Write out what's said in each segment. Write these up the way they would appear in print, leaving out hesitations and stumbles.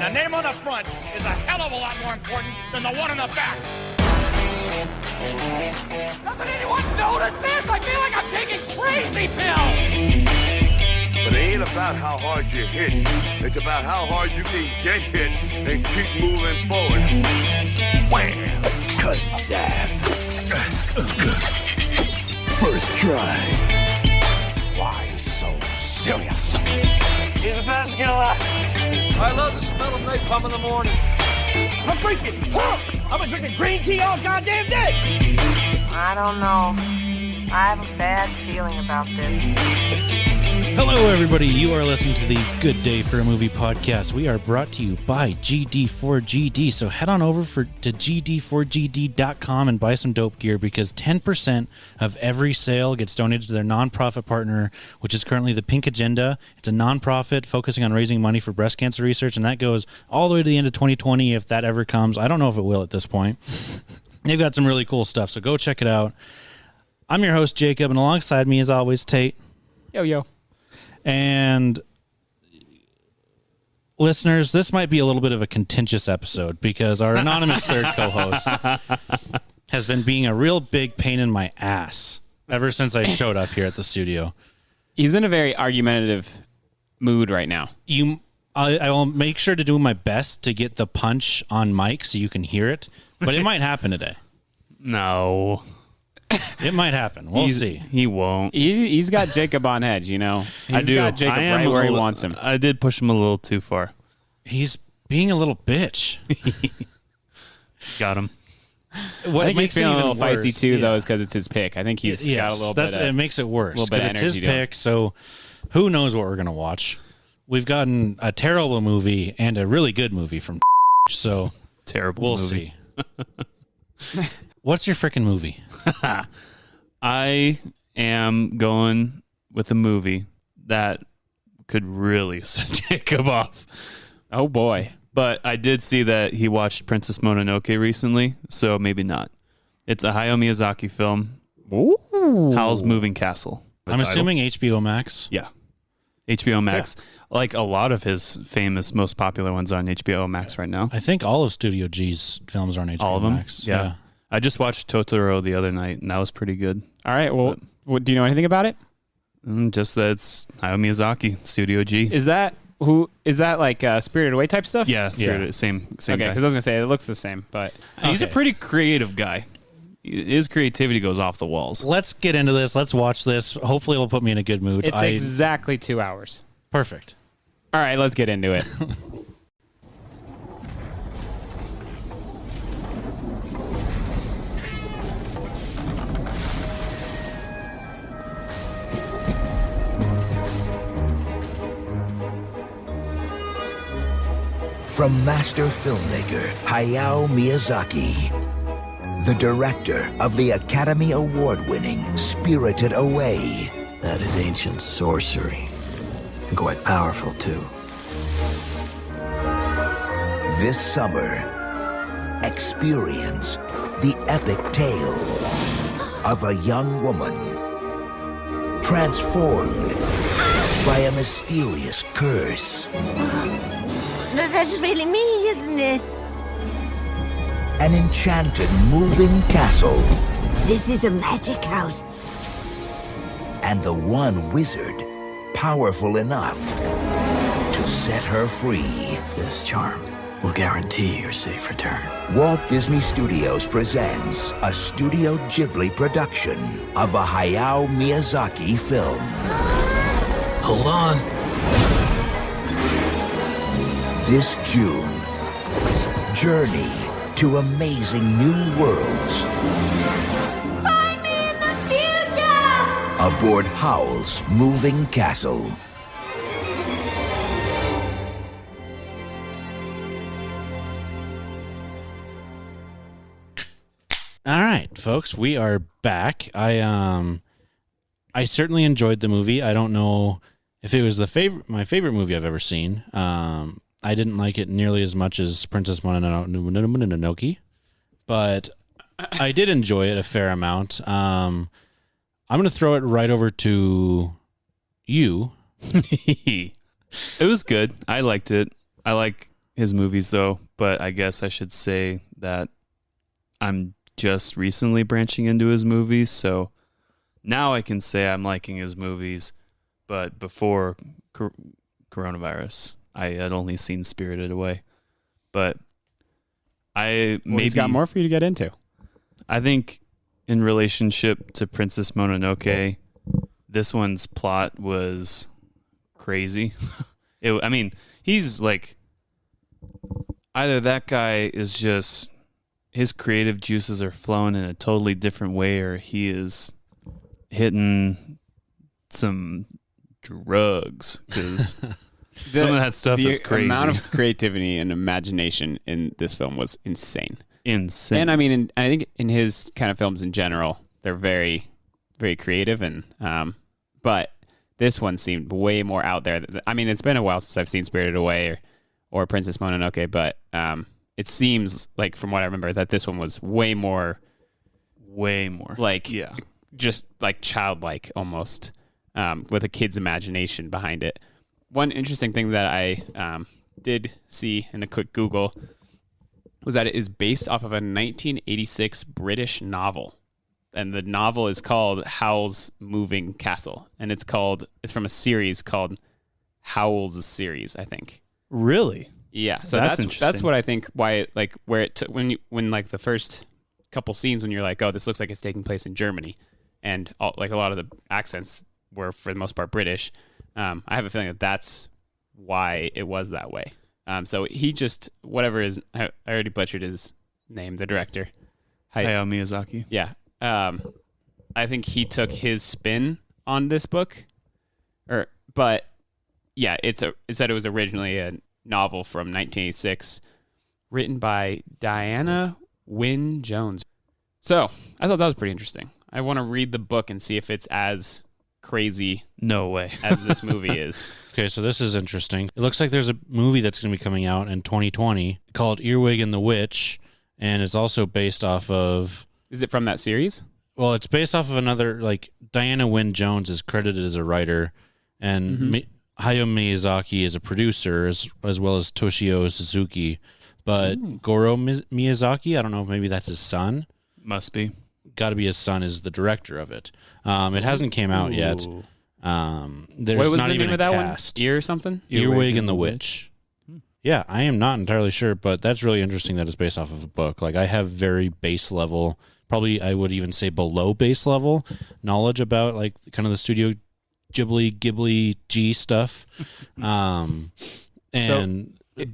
The name on the front is a hell of a lot more important than the one on the back. Doesn't anyone notice this? I feel like I'm taking crazy pills. But it ain't about how hard you hit. It's about how hard you can get hit and keep moving forward. Wham! Kazap! First try. Why so serious? He's a fast killer. I love the smell of napalm in the morning. I'm drinking. I've been drinking green tea all goddamn day. I don't know. I have a bad feeling about this. Hello, everybody. You are listening to the Good Day for a Movie podcast. We are brought to you by GD4GD. So head on over to GD4GD.com and buy some dope gear because 10% of every sale gets donated to their nonprofit partner, which is currently the Pink Agenda. It's a nonprofit focusing on raising money for breast cancer research, and that goes all the way to the end of 2020 if that ever comes. I don't know if it will at this point. They've got some really cool stuff, so go check it out. I'm your host, Jacob, and alongside me, as always, Tate. Yo. And listeners, this might be a little bit of a contentious episode because our anonymous third co-host has been being a real big pain in my ass ever since I showed up here at the studio. He's in a very argumentative mood right now. I will make sure to do my best to get the punch on mic so you can hear it, but it might happen today. No. It might happen. We'll see. He won't. He's got Jacob on edge, you know. I do. Got Jacob right where he wants him. I did push him a little too far. He's being a little bitch. Got him. What I think he's feeling a little feisty too, though, is because it's his pick. I think he's got a little bit. It makes it worse because it's his pick. So who knows what we're gonna watch? We've gotten a terrible movie and a really good movie from. So terrible. We'll movie. see. What's your freaking movie? I am going with a movie that could really set Jacob off. Oh, boy. But I did see that he watched Princess Mononoke recently, so maybe not. It's a Hayao Miyazaki film. Ooh. Howl's Moving Castle. I'm assuming HBO Max. Yeah. HBO Max. Yeah. Like a lot of his famous, most popular ones are on HBO Max right now. I think all of Studio G's films are on HBO all of them? Max. Yeah. I just watched Totoro the other night, and that was pretty good. All right. Well, do you know anything about it? Just that it's Hayao Miyazaki, Studio G. Is that like Spirited Away type stuff? Yeah, Spirited. Same okay, guy. because I was gonna say it looks the same, but he's a pretty creative guy. His creativity goes off the walls. Let's get into this. Let's watch this. Hopefully, it'll put me in a good mood. It's exactly 2 hours. Perfect. All right, let's get into it. From master filmmaker Hayao Miyazaki, the director of the Academy Award-winning Spirited Away. That is ancient sorcery, and quite powerful too. This summer, experience the epic tale of a young woman transformed by a mysterious curse. That's really me, isn't it? An enchanted moving castle. This is a magic house. And the one wizard powerful enough to set her free. This charm will guarantee your safe return. Walt Disney Studios presents a Studio Ghibli production of a Hayao Miyazaki film. Hold on. This June, journey to amazing new worlds. Find me in the future! Aboard Howl's Moving Castle. All right, folks, we are back. I certainly enjoyed the movie. I don't know if it was my favorite movie I've ever seen. I didn't like it nearly as much as Princess Mononoke, but I did enjoy it a fair amount. I'm going to throw it right over to you. It was good. I liked it. I like his movies though, but I guess I should say that I'm just recently branching into his movies, so now I can say I'm liking his movies, but before coronavirus, I had only seen Spirited Away. But he's got more for you to get into. I think in relationship to Princess Mononoke, this one's plot was crazy. He's like, either that guy is just, his creative juices are flowing in a totally different way, or he is hitting some drugs, because some of that stuff is crazy. The amount of creativity and imagination in this film was insane. Insane. And I think in his kind of films in general, they're very, very creative, and but this one seemed way more out there. I mean, it's been a while since I've seen Spirited Away or Princess Mononoke, but it seems like, from what I remember, that this one was way more like, just like childlike almost, with a kid's imagination behind it. One interesting thing that I did see in a quick Google was that it is based off of a 1986 British novel. And the novel is called Howl's Moving Castle. And it's from a series called Howl's Series, I think. Really? Yeah. So that's interesting. That's what I think why it, like, where it took, when like the first couple scenes when you're like, oh, this looks like it's taking place in Germany. And like a lot of the accents were for the most part British. I have a feeling that that's why it was that way. So he just, whatever is, I already butchered his name, the director. Hayao Miyazaki. Yeah. I think he took his spin on this book. But yeah, it said it was originally a novel from 1986 written by Diana Wynne Jones. So I thought that was pretty interesting. I want to read the book and see if it's as crazy as this movie is. Okay, so this is interesting. It looks like there's a movie that's going to be coming out in 2020 called Earwig and the Witch, and it's also based off of... Is it from that series? Well, it's based off of another, like, Diana Wynne Jones is credited as a writer, and Hayao Miyazaki is a producer, as well as Toshio Suzuki. But Goro Miyazaki, I don't know, maybe that's his son. Must be. Got to be his son is the director of it. It hasn't came out yet. There's what was not the even name a of that cast. one? Ear or something? Earwig and the Witch. Yeah, I am not entirely sure, but that's really interesting that it's based off of a book. Like, I have very base level, probably I would even say below base level knowledge about, like, kind of the Studio Ghibli G stuff.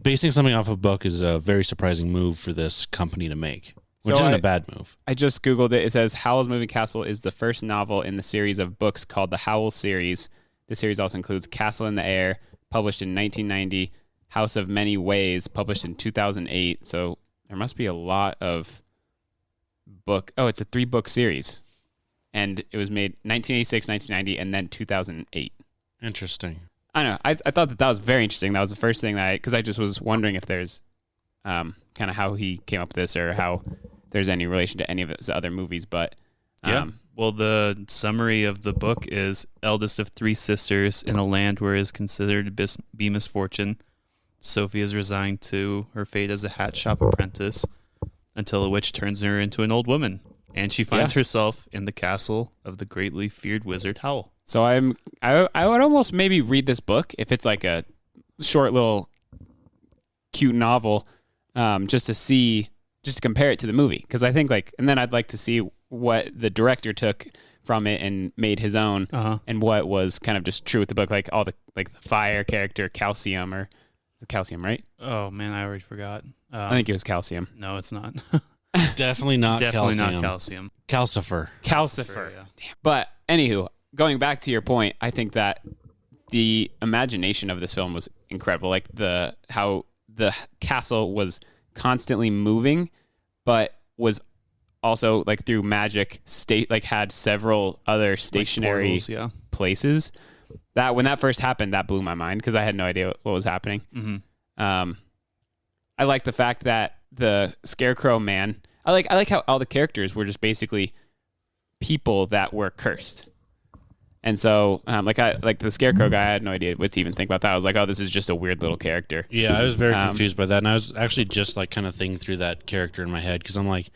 Basing something off of a book is a very surprising move for this company to make, which isn't a bad move. I just Googled it. It says Howl's Moving Castle is the first novel in the series of books called the Howl series. The series also includes Castle in the Air, published in 1990, House of Many Ways, published in 2008. So there must be a lot of book. Oh, it's a 3-book series. And it was made 1986, 1990, and then 2008. Interesting. I don't know. I thought that was very interesting. That was the first thing because I just was wondering if there's kind of how he came up with this or how there's any relation to any of his other movies. But well, the summary of the book is eldest of 3 sisters in a land where it is considered to be misfortune. Sophie is resigned to her fate as a hat shop apprentice until a witch turns her into an old woman, and she finds herself in the castle of the greatly feared wizard Howl. So I would almost maybe read this book if it's like a short little cute novel, just to compare it to the movie, because I think and then I'd like to see what the director took from it and made his own, and what was kind of just true with the book, like all the the fire character Calcium, or is it Calcium, right? Oh man, I already forgot. I think it was Calcium. No, it's not. Definitely not. Definitely calcium. not calcium. Calcifer. Yeah. Damn. But anywho, going back to your point, I think that the imagination of this film was incredible. Like how the castle was constantly moving, but was also through magic had several other stationary places. That when that first happened, that blew my mind because I had no idea what was happening. Mm-hmm. I like the fact that the Scarecrow man. I like how all the characters were just basically people that were cursed. And so, like the Scarecrow guy, I had no idea what to even think about that. I was like, oh, this is just a weird little character. Yeah, I was very confused by that, and I was actually just like kind of thinking through that character in my head because I'm like,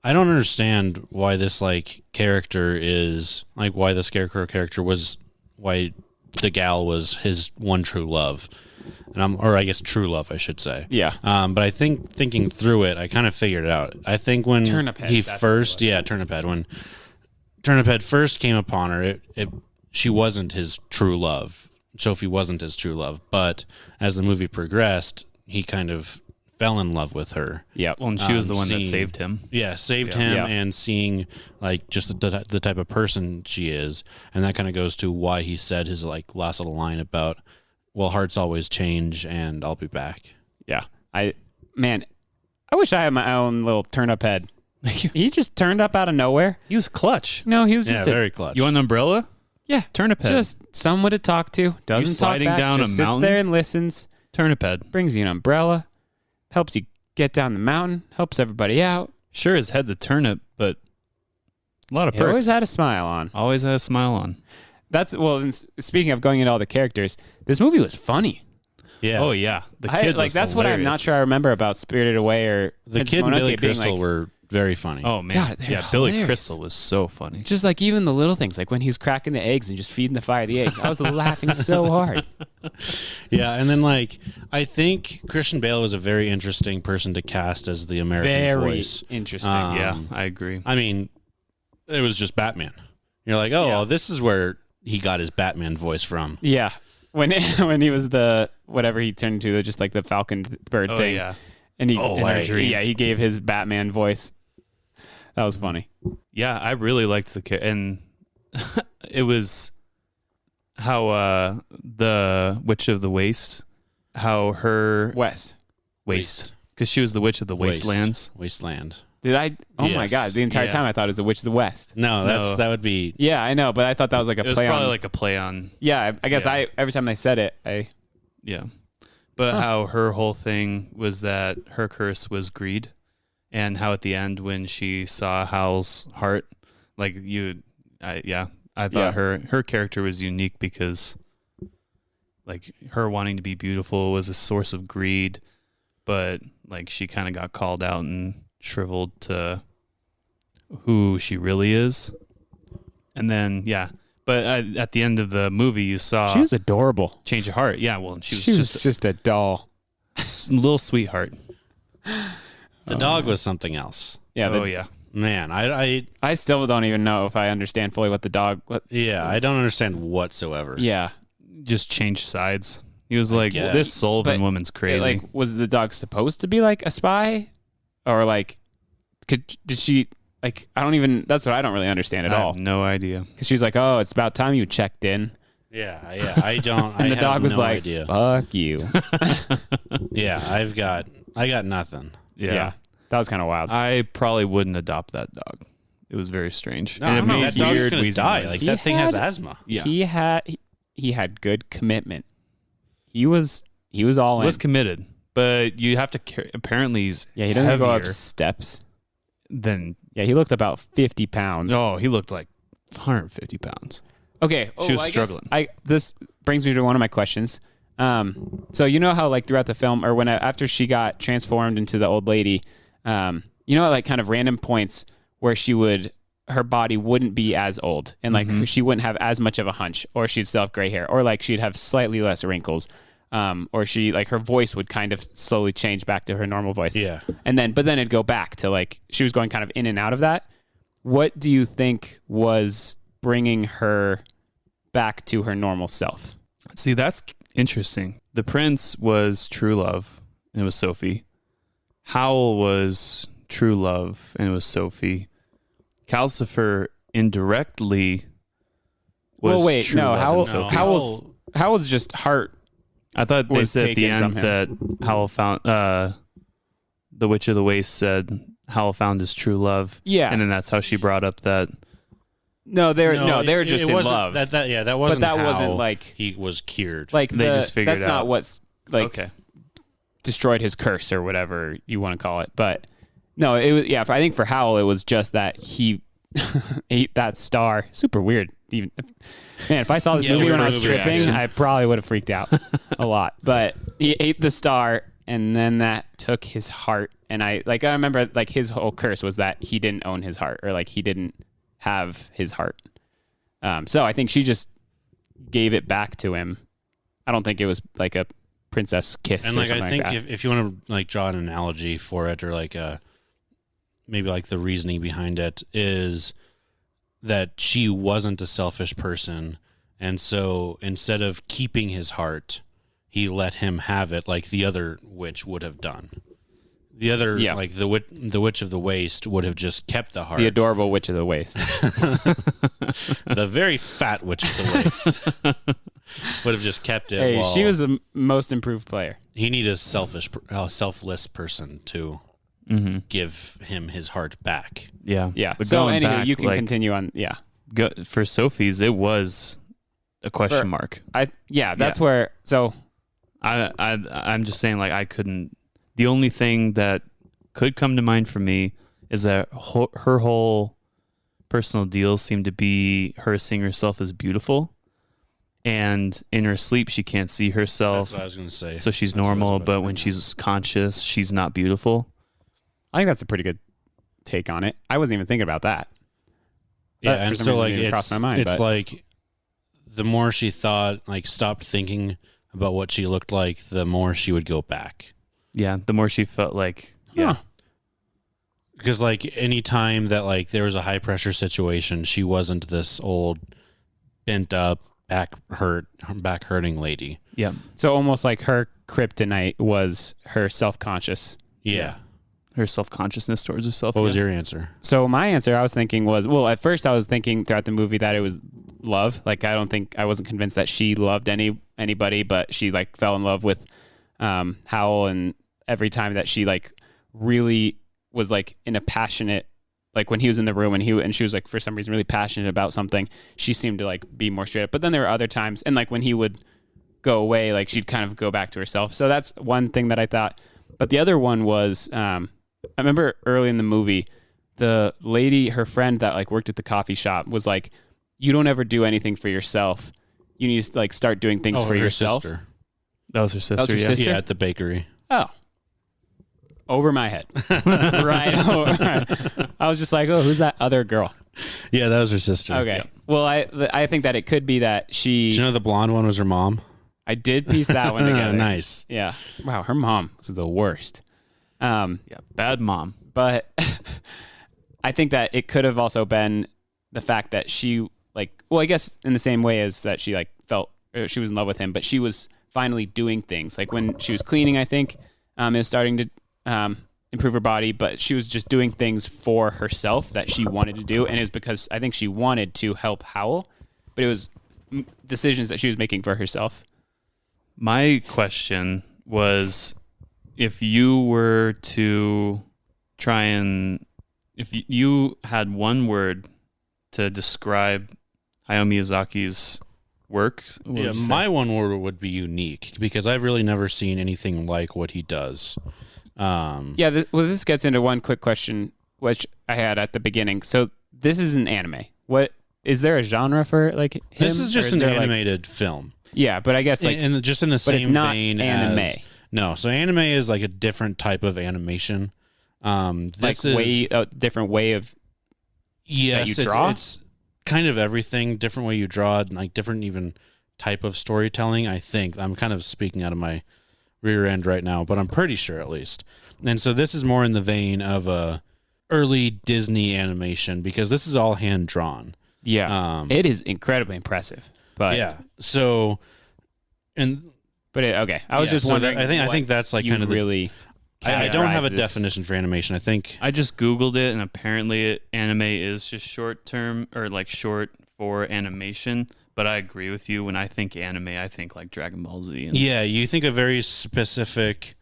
I don't understand why this like character is like why the Scarecrow character was why the gal was his one true love, or I guess true love, I should say. Yeah. But I think thinking through it, I kind of figured it out. I think when Turnip Head, Turnip Head, when Turnip Head first came upon her, she wasn't his true love. Sophie wasn't his true love. But as the movie progressed, he kind of fell in love with her. Yeah. Well, and she was the one that saved him. Yeah, saved him, and seeing like just the type of person she is, and that kind of goes to why he said his like last little line about, "Well, hearts always change, and I'll be back." Yeah. I wish I had my own little Turnip Head. He just turned up out of nowhere. He was clutch. No, he was just very clutch. You want an umbrella? Yeah, Turnip Head. Just someone to talk to. Doesn't sliding talk back, down just a sits mountain? there and listens. Turnip Head. Brings you an umbrella. Helps you get down the mountain. Helps everybody out. Sure, his head's a turnip, but a lot of He perks. always had a smile on. Always had a smile on. Speaking of going into all the characters, this movie was funny. Yeah. Oh yeah. The kid was that's what I'm not hilarious. sure I remember about Spirited Away or The Princess kid and Mononoke Billy being Crystal like, were very funny. Oh man. God, they're yeah, Billy hilarious. Crystal was so funny. just like even the little things, like when he was cracking the eggs and just feeding the fire the eggs. I was laughing so hard. Yeah, and then like I think Christian Bale was a very interesting person to cast as the American Very voice. interesting. Yeah, I agree. I mean, it was just Batman. You're like, oh, well, this is where he got his Batman voice from. Yeah. When he was the whatever he turned into, just like the Falcon bird Oh thing. yeah. And he Imagery. he gave his Batman voice. That was funny. Yeah, I really liked the character, and it was how the Witch of the Waste, how her Waste, because she was the Witch of the Wastelands. Wasteland. Did I? Oh my Yes. God! The entire Yeah. time I thought it was the Witch of the West. No, that would be. Yeah, I know, but I thought that was like a It was play probably on. like a play on. Yeah, I guess Yeah. every time they said it, Yeah, but how her whole thing was that her curse was greed, and how at the end when she saw Howl's heart, like I thought her character was unique because, like, her wanting to be beautiful was a source of greed, but like she kind of got called out and shriveled to who she really is, and then but at the end of the movie you saw she was adorable. change of heart. Yeah, well, she was just a doll. little sweetheart. The dog was something else. Yeah. Oh yeah. Man, I still don't even know if I understand fully what the dog. I don't understand whatsoever. Yeah. Just changed sides. He was like, guess. this Sullivan But, woman's crazy. Like, was the dog supposed to be like a spy, or like, did she like? I don't even. That's what I don't really understand at I all. have no idea. Because she's like, "Oh, it's about time you checked in," Yeah. I don't. and I the dog have was no like, idea. "Fuck you." Yeah, I got nothing. Yeah. That was kind of wild. I probably wouldn't adopt that dog. It was very strange. No, and it no, made that dog's weird gonna wheezing die. noises. Like He that thing has had- asthma. Yeah. He had good commitment. He was all in. was committed, but you have to carry. Apparently, he's Yeah, he doesn't go up heavier steps. than. Yeah, he looked about 50 pounds. Oh, he looked like 150 pounds. Okay. She was I guess struggling. This brings me to one of my questions. So you know how like throughout the film, or after she got transformed into the old lady, you know, at like kind of random points where her body wouldn't be as old, and like she wouldn't have as much of a hunch, or she'd still have gray hair, or like she'd have slightly less wrinkles, or she like her voice would kind of slowly change back to her normal voice. Yeah. But then it'd go back to like she was going kind of in and out of that. What do you think was bringing her back to her normal self? See, that's interesting. The prince was true love, and it was Sophie. Howl was true love, and it was Sophie. Calcifer indirectly was true love and Sophie. Howl's just heart. I thought they was said at the taken end from that Howl found the Witch of the Waste said Howl found his true love. Yeah. And then that's how she brought up that. No, they were just in wasn't- love. That wasn't. that how wasn't like he was cured. like They just figured that's out. not what's like Okay. destroyed his curse or whatever you want to call it. But no, it was I think for Howl it was just that he ate that star. Super weird. even. Man, if I saw this Yeah, movie when I first was tripping, reaction. I probably would have freaked out a lot. But he ate the star, and then that took his heart. And I remember like his whole curse was that he didn't own his heart, or like he didn't have his heart. So I think she just gave it back to him. I don't think it was like a princess kiss. And or like something I think like that. if you want to like draw an analogy for it, or like maybe like the reasoning behind it is that she wasn't a selfish person, and so instead of keeping his heart, he let him have it, like the other witch would have done. The other, like the witch of the waste, would have just kept the heart. The adorable witch of the waste. The very fat witch of the waste would have just kept it. Hey, while she was the most improved player. he needed a selfless person to give him his heart back. Yeah. Yeah. But So going anyway, back, you can like, continue on. Yeah. For Sophie's, it was a question mark. That's where. So I'm just saying, like, I couldn't. The only thing that could come to mind for me is that her whole personal deal seemed to be her seeing herself as beautiful, and in her sleep she can't see herself. That's what I was going to say. So she's normal, but when she's conscious, she's not beautiful. I think that's a pretty good take on it. I wasn't even thinking about that. Yeah, That, for and some so reason, like didn't cross my mind. it's but like the more she thought, like stopped thinking about what she looked like, the more she would go back. Yeah, the more she felt like, Because like any time that like there was a high pressure situation, she wasn't this old, bent up, back hurting lady. Yeah. So almost like her kryptonite was her self-conscious. Yeah. Her self-consciousness towards herself. What was your answer? So my answer I was thinking was, well, at first I was thinking throughout the movie that it was love. Like I wasn't convinced that she loved anybody, but she like fell in love with Howl, and every time that she like really was like in a passionate, like when he was in the room and she was like for some reason really passionate about something, she seemed to like be more straight up. But then there were other times, and like when he would go away, like she'd kind of go back to herself. So that's one thing that I thought. But the other one was I remember early in the movie, the lady, her friend that like worked at the coffee shop was like, you don't ever do anything for yourself. You need to like start doing things for her yourself. Sister. That was her sister. That was her sister? Yeah, at the bakery. Oh. Over my head. Right over. I was just like, oh, who's that other girl? Yeah, that was her sister. Okay. Well, I think that it could be that she... Did you know the blonde one was her mom? I did piece that one together. Nice. Yeah. Wow, her mom was the worst. Yeah, bad mom. But I think that it could have also been the fact that she, like, well, I guess in the same way as that she, like, felt she was in love with him, but she was finally doing things. Like when she was cleaning, I think, it was starting to improve her body, but she was just doing things for herself that she wanted to do. And it was because I think she wanted to help Howl, but it was decisions that she was making for herself. My question was, if you were to try and, if you had one word to describe Hayao Miyazaki's work, what Yeah, would you say? my one word would be unique, because I've really never seen anything like what he does. Yeah, this gets into one quick question, which I had at the beginning. So this is an anime. What is there a genre for like him? This is just or an there, like- animated film. Yeah, but I guess like and just in the but same it's not vein anime. as no. So anime is like a different type of animation. This like is a different way of yes, that you draw? It's kind of everything, different way you draw it, and like different even type of storytelling. I think I'm kind of speaking out of my rear end right now, but I'm pretty sure at least. And so this is more in the vein of a early Disney animation, because this is all hand drawn. Yeah, it is incredibly impressive. But yeah, so and but okay, I was yeah, just so wondering. I think that's like you kind of really. I don't have a categorize this. definition for animation. I think I just Googled it, and apparently anime is just short term, or like short for animation. But I agree with you. When I think anime, I think like Dragon Ball Z. And yeah, you think a very specific.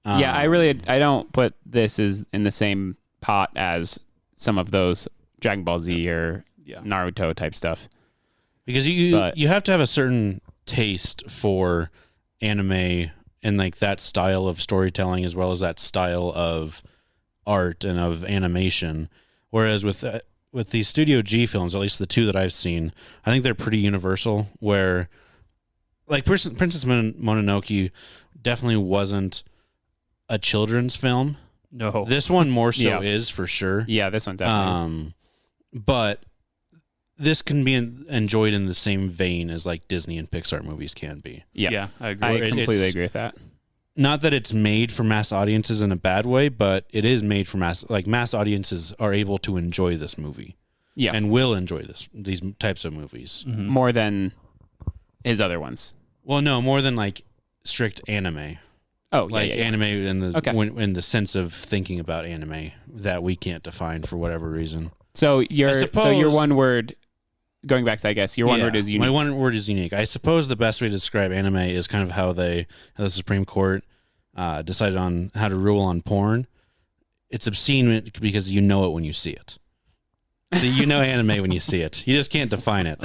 Yeah, I don't put this as in the same pot as some of those Dragon Ball Z or Naruto type stuff. Because you have to have a certain taste for anime and like that style of storytelling, as well as that style of art and of animation. Whereas with with these Studio G films, at least the two that I've seen, I think they're pretty universal. Where, like, Princess Mononoke definitely wasn't a children's film. No, this one more so is for sure. Yeah, this one definitely is. But this can be enjoyed in the same vein as like Disney and Pixar movies can be. Yeah, I agree. I completely agree with that. Not that it's made for mass audiences in a bad way, but it is made for mass audiences are able to enjoy this movie. Yeah, and will enjoy these types of movies more than his other ones. Well, no, more than like strict anime. Oh, like anime in the sense of thinking about anime that we can't define for whatever reason. So your one word, going back to, I guess, your one word is unique. My one word is unique. I suppose the best way to describe anime is kind of how the Supreme Court decided on how to rule on porn. It's obscene because you know it when you see it. So you know anime when you see it. You just can't define it.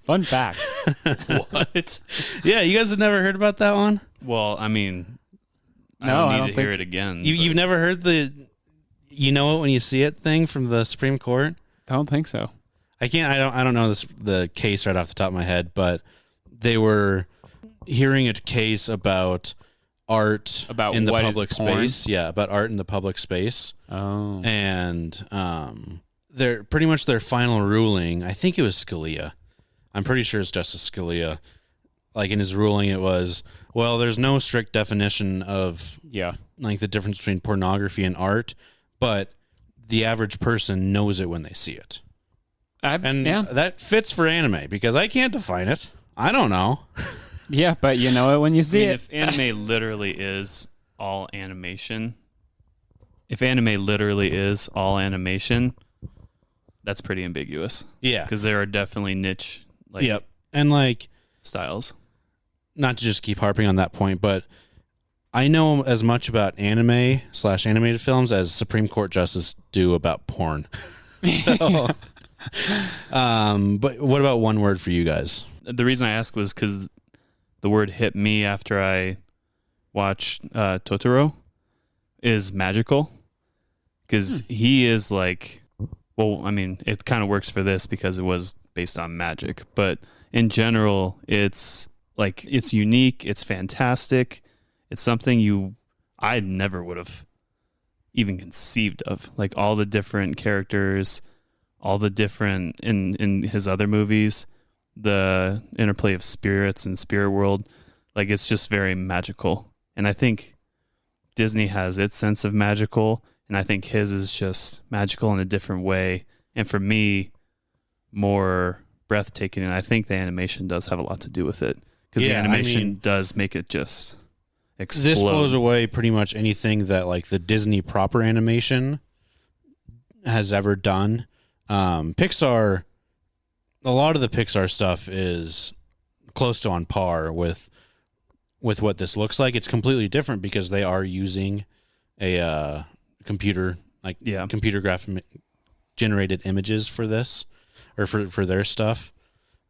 Fun facts. What? Yeah, you guys have never heard about that one? Well, I mean, no, I don't need to hear it again. You've never heard the "you know it when you see it" thing from the Supreme Court? I don't think so. I don't know the case right off the top of my head, but they were hearing a case about art in the public space. Yeah, about art in the public space. Oh, and their pretty much their final ruling. I think it was Scalia. I'm pretty sure it's Justice Scalia. Like in his ruling, it was, well, there's no strict definition of like the difference between pornography and art, but the average person knows it when they see it. That fits for anime because I can't define it. I don't know. Yeah, but you know it when you see it. If anime literally is all animation, that's pretty ambiguous. Yeah, because there are definitely niche and like styles. Not to just keep harping on that point, but I know as much about anime/animated films as Supreme Court justices do about porn. So, but what about one word for you guys? The reason I asked was because the word hit me after I watched Totoro is magical. Because he is like, well, I mean, it kind of works for this because it was based on magic. But in general, it's like, it's unique. It's fantastic. It's something I never would have even conceived of. Like all the different characters, all the different, in his other movies, the interplay of spirits and spirit world, like it's just very magical. And I think Disney has its sense of magical, and I think his is just magical in a different way. And for me, more breathtaking. And I think the animation does have a lot to do with it because the animation does make it just explode. This blows away pretty much anything that like the Disney proper animation has ever done. Pixar, a lot of the Pixar stuff is close to on par with what this looks like. It's completely different because they are using a computer graphic generated images for this or for their stuff.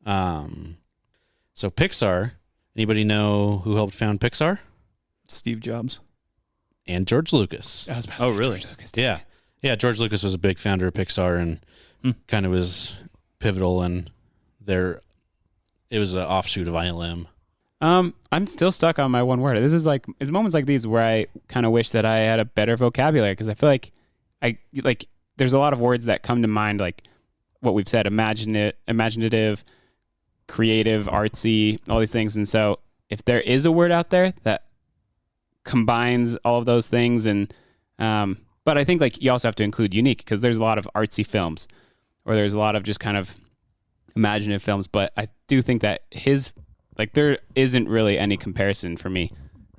So Pixar, anybody know who helped found Pixar? Steve Jobs and George Lucas. Oh, really? Yeah. George Lucas was a big founder of Pixar and kind of was pivotal, and it was an offshoot of ILM. I'm still stuck on my one word. This is like, it's moments like these where I kind of wish that I had a better vocabulary, because I feel like there's a lot of words that come to mind, like what we've said, imaginative, creative, artsy, all these things. And so if there is a word out there that combines all of those things, and but I think like you also have to include unique, because there's a lot of artsy films, or there's a lot of just kind of imaginative films. But I do think that there isn't really any comparison for me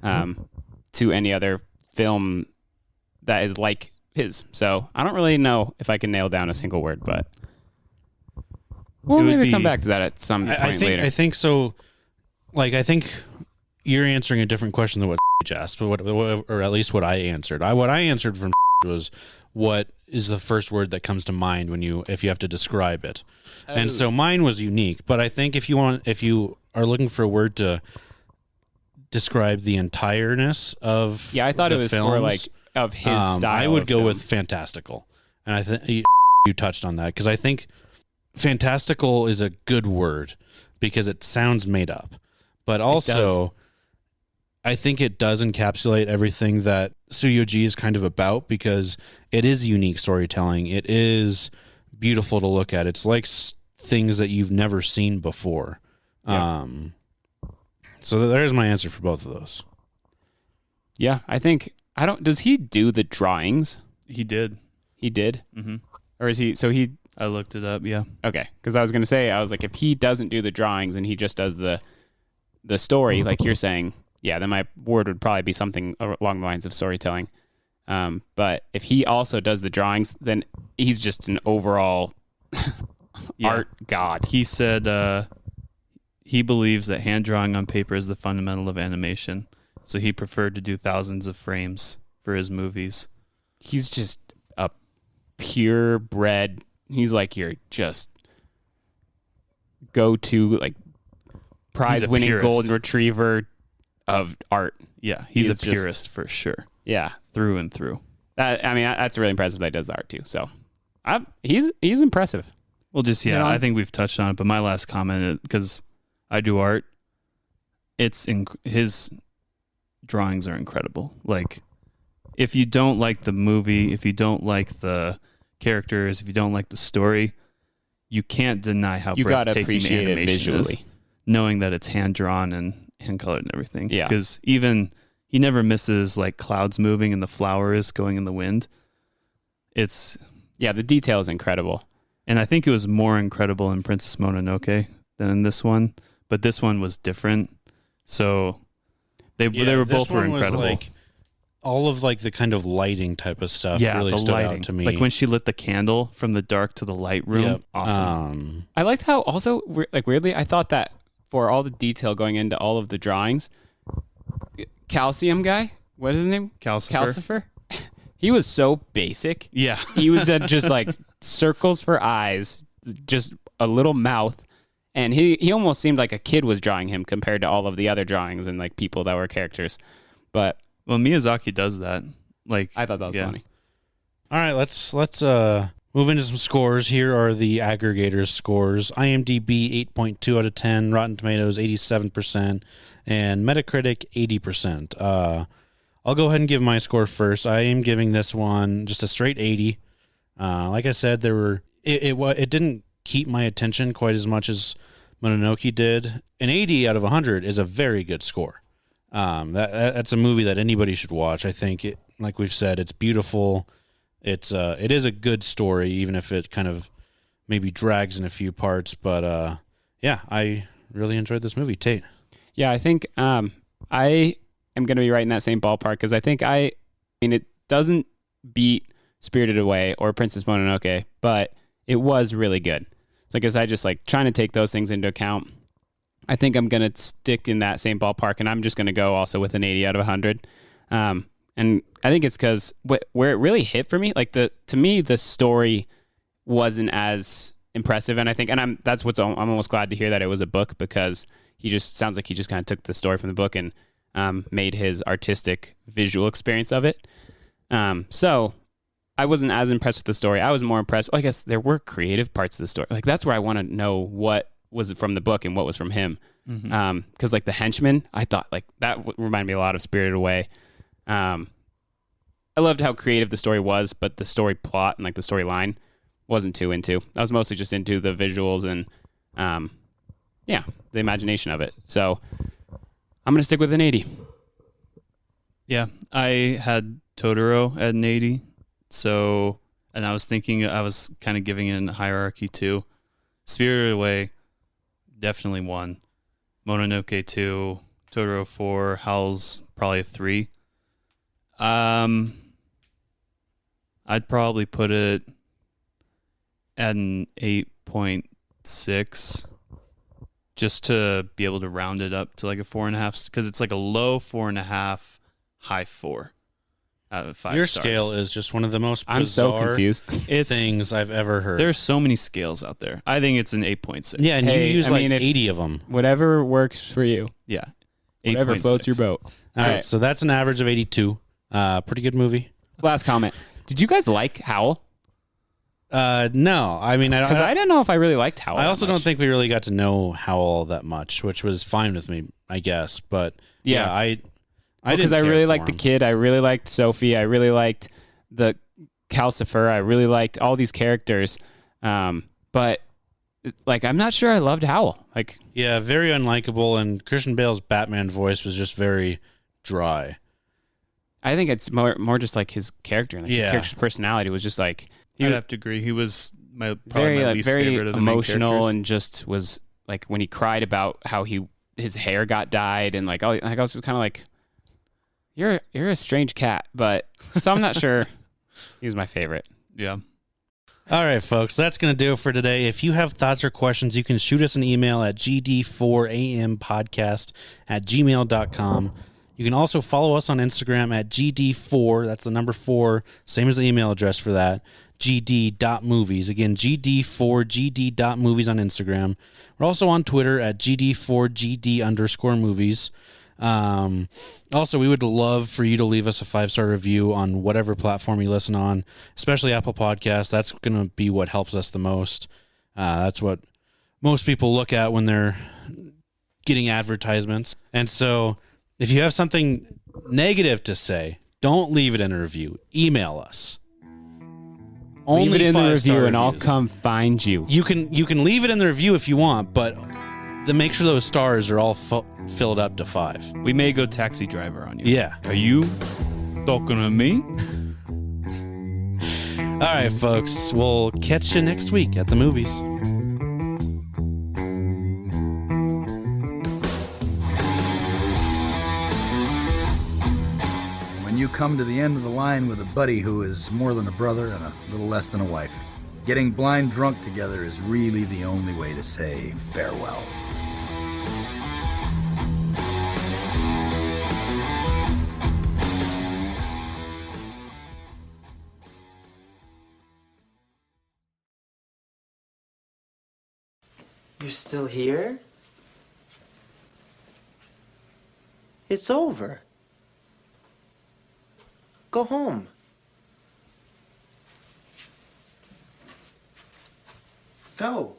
to any other film that is like his. So I don't really know if I can nail down a single word, but we'll maybe come back to that at some point later. I think so. Like, I think you're answering a different question than what asked, or at least what I answered. What I answered from was, what is the first word that comes to mind if you have to describe it? Oh. And so mine was unique, but I think if you are looking for a word to describe the entireness of I thought it was films, for like of his style. I would go with fantastical. And I think you touched on that because I think fantastical is a good word because it sounds made up. But also, I think it does encapsulate everything that Studio G is kind of about because it is unique storytelling. It is beautiful to look at. It's like things that you've never seen before. Yeah. So there's my answer for both of those. Yeah, I think does he do the drawings? He did. He did? Mm-hmm. Or is he, I looked it up, yeah. Okay, because I was going to say, I was like, if he doesn't do the drawings and he just does the story, like you're saying, yeah, then my word would probably be something along the lines of storytelling. But if he also does the drawings, then he's just an overall art god. He said he believes that hand drawing on paper is the fundamental of animation. So he preferred to do thousands of frames for his movies. He's just a purebred. He's like your just go-to like prize-winning golden retriever of art. Yeah, he's a purist for sure. Yeah, through and through. That's really impressive that he does the art too. So, he's impressive. Well, I think we've touched on it. But my last comment, because I do art, his drawings are incredible. Like, if you don't like the movie, if you don't like the characters, if you don't like the story, you can't deny how breathtaking the animation is. Knowing that it's hand drawn and hand colored and everything. Yeah. Because even he never misses like clouds moving and the flowers going in the wind. The detail is incredible. And I think it was more incredible in Princess Mononoke than in this one, but this one was different. So they were both incredible. Like, all of like the kind of lighting type of stuff really stood out to me. Like when she lit the candle from the dark to the light room. Awesome. I liked how also like weirdly I thought that for all the detail going into all of the drawings, Calcium guy, what is his name? Calcifer. He was so basic. Yeah. He was just like circles for eyes, just a little mouth. And he almost seemed like a kid was drawing him compared to all of the other drawings and like people that were characters. But Miyazaki does that. Like, I thought that was funny. All right, let's move into some scores. Here are the aggregators' scores. IMDb 8.2 out of 10, Rotten Tomatoes 87%, and Metacritic 80%. I'll go ahead and give my score first. I am giving this one just a straight 80. Like I said, it didn't keep my attention quite as much as Mononoke did. An 80 out of 100 is a very good score. That's a movie that anybody should watch. I think like we've said, it's beautiful. It is a good story, even if it kind of maybe drags in a few parts. But I really enjoyed this movie. Tate. Yeah, I think I am going to be right in that same ballpark because I think it doesn't beat Spirited Away or Princess Mononoke, but it was really good. So I guess I just like trying to take those things into account. I think I'm going to stick in that same ballpark, and I'm just going to go also with an 80 out of 100. And I think it's because where it really hit for me, like to me, the story wasn't as impressive. And I think, I'm almost glad to hear that it was a book because he just sounds like he just kind of took the story from the book and made his artistic visual experience of it. So I wasn't as impressed with the story. I was more impressed. I guess there were creative parts of the story. Like that's where I want to know what was from the book and what was from him. Because like the henchman, I thought like that reminded me a lot of Spirited Away. I loved how creative the story was, but the story plot and like the storyline wasn't too into. I was mostly just into the visuals and the imagination of it. So I'm going to stick with an 80. Yeah, I had Totoro at an 80. So, and I was thinking, I was kind of giving it a hierarchy too. Spirited Away, definitely 1. Mononoke 2, Totoro 4, Howl's probably a 3. I'd probably put it at an 8.6 just to be able to round it up to like a 4.5 because it's like a low 4.5, high 4 out of 5 Your stars. scale is just one of the most bizarre I'm so confused. things I've ever heard. There's so many scales out there. I think it's an 8.6. Yeah, and you use 80 of them. Whatever works for you. Yeah. Whatever floats your boat. All right, so that's an average of 82. Pretty good movie. Last comment. Did you guys like Howl? No, I mean, Because I don't know if I really liked Howl. I also don't think we really got to know Howl that much, which was fine with me, I guess. But yeah, because I really liked the kid. I really liked Sophie. I really liked the Calcifer. I really liked all these characters. But like, I'm not sure I loved Howl. Like, yeah, very unlikable, and Christian Bale's Batman voice was just very dry. I think it's more just like his character. Like his character's personality was just like. I'd have to agree. He was probably my least very favorite of the emotional, and just was like when he cried about how his hair got dyed, and like I was just kind of like, you're a strange cat, but so I'm not sure. He was my favorite. Yeah. All right, folks, that's going to do it for today. If you have thoughts or questions, you can shoot us an email at gd4ampodcast@gmail.com. You can also follow us on Instagram at gd4. That's the number 4, same as the email address for that. gd.movies. Again, gd4gd.movies on Instagram. We're also on Twitter at gd4gd_movies. Also, we would love for you to leave us a 5-star review on whatever platform you listen on, especially Apple Podcasts. That's going to be what helps us the most. That's what most people look at when they're getting advertisements. And so if you have something negative to say, don't leave it in a review. Email us. Leave Only it in the 5-star review, and I'll reviews. come find you. You can leave it in the review if you want, but make sure those stars are all filled up to 5. We may go taxi driver on you. Yeah. Are you talking to me? All right, folks. We'll catch you next week at the movies. When you come to the end of the line with a buddy who is more than a brother and a little less than a wife, getting blind drunk together is really the only way to say farewell. You're still here? It's over. Go home. Go.